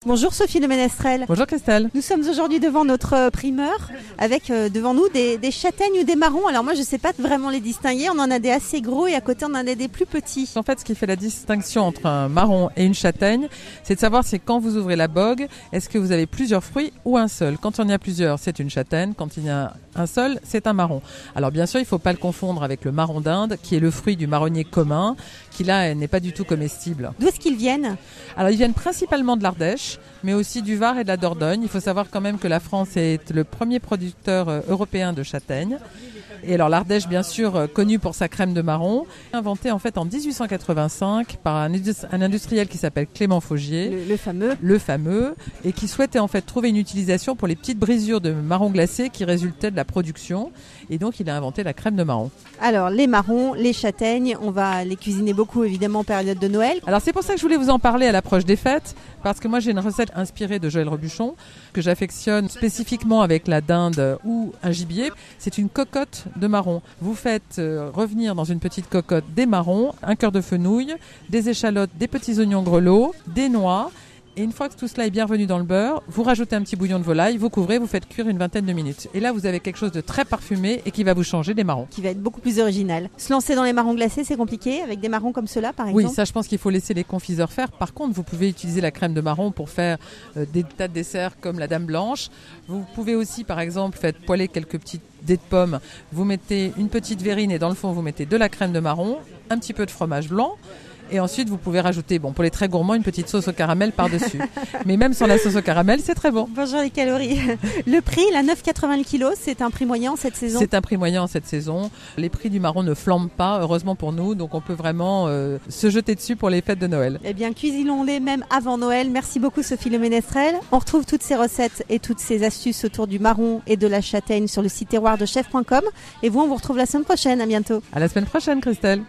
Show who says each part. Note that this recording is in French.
Speaker 1: Bonjour Sophie Le Ménestrel.
Speaker 2: Bonjour Christelle.
Speaker 1: Nous sommes aujourd'hui devant notre primeur avec devant nous des châtaignes ou des marrons. Alors moi je ne sais pas vraiment les distinguer, on en a des assez gros et à côté on en a des plus petits.
Speaker 2: En fait ce qui fait la distinction entre un marron et une châtaigne, c'est de savoir si quand vous ouvrez la bogue, est-ce que vous avez plusieurs fruits ou un seul. Quand il y en a plusieurs, c'est une châtaigne, quand il y a un seul, c'est un marron. Alors bien sûr il ne faut pas le confondre avec le marron d'Inde qui est le fruit du marronnier commun, qui là n'est pas du tout comestible.
Speaker 1: D'où est-ce qu'ils viennent ?
Speaker 2: Alors ils viennent principalement de l'Ardèche, mais aussi du Var et de la Dordogne. Il faut savoir quand même que la France est le premier producteur européen de châtaignes. Et alors l'Ardèche, bien sûr, connue pour sa crème de marron, inventée en fait en 1885 par un industriel qui s'appelle Clément Faugier.
Speaker 1: Le
Speaker 2: fameux, et qui souhaitait en fait trouver une utilisation pour les petites brisures de marron glacé qui résultaient de la production. Et donc il a inventé la crème de marron.
Speaker 1: Alors les marrons, les châtaignes, on va les cuisiner beaucoup évidemment en période de Noël.
Speaker 2: Alors c'est pour ça que je voulais vous en parler à l'approche des fêtes, parce que moi j'ai une recette inspirée de Joël Robuchon, que j'affectionne spécifiquement avec la dinde ou un gibier. C'est une cocotte de marron. Vous faites revenir dans une petite cocotte des marrons, un cœur de fenouil, des échalotes, des petits oignons grelots, des noix. Et une fois que tout cela est bien revenu dans le beurre, vous rajoutez un petit bouillon de volaille, vous couvrez, vous faites cuire une vingtaine de minutes. Et là, vous avez quelque chose de très parfumé et qui va vous changer des marrons.
Speaker 1: Qui va être beaucoup plus original. Se lancer dans les marrons glacés, c'est compliqué avec des marrons comme cela, par exemple ?
Speaker 2: Oui, ça, je pense qu'il faut laisser les confiseurs faire. Par contre, vous pouvez utiliser la crème de marron pour faire des tas de desserts comme la Dame Blanche. Vous pouvez aussi, par exemple, faire poêler quelques petites dés de pommes. Vous mettez une petite verrine et dans le fond, vous mettez de la crème de marron, un petit peu de fromage blanc. Et ensuite, vous pouvez rajouter, pour les très gourmands, une petite sauce au caramel par-dessus. Mais même sans la sauce au caramel, c'est très bon.
Speaker 1: Bonjour les calories. Le prix, la 9,80 le kilo, c'est un prix moyen cette saison ?
Speaker 2: C'est un prix moyen cette saison. Les prix du marron ne flambent pas, heureusement pour nous. Donc on peut vraiment se jeter dessus pour les fêtes de Noël.
Speaker 1: Eh bien, cuisinons-les même avant Noël. Merci beaucoup Sophie Le Ménestrel. On retrouve toutes ces recettes et toutes ces astuces autour du marron et de la châtaigne sur le site terroirdechef.com. Et vous, on vous retrouve la semaine prochaine. À bientôt.
Speaker 2: À la semaine prochaine, Christelle.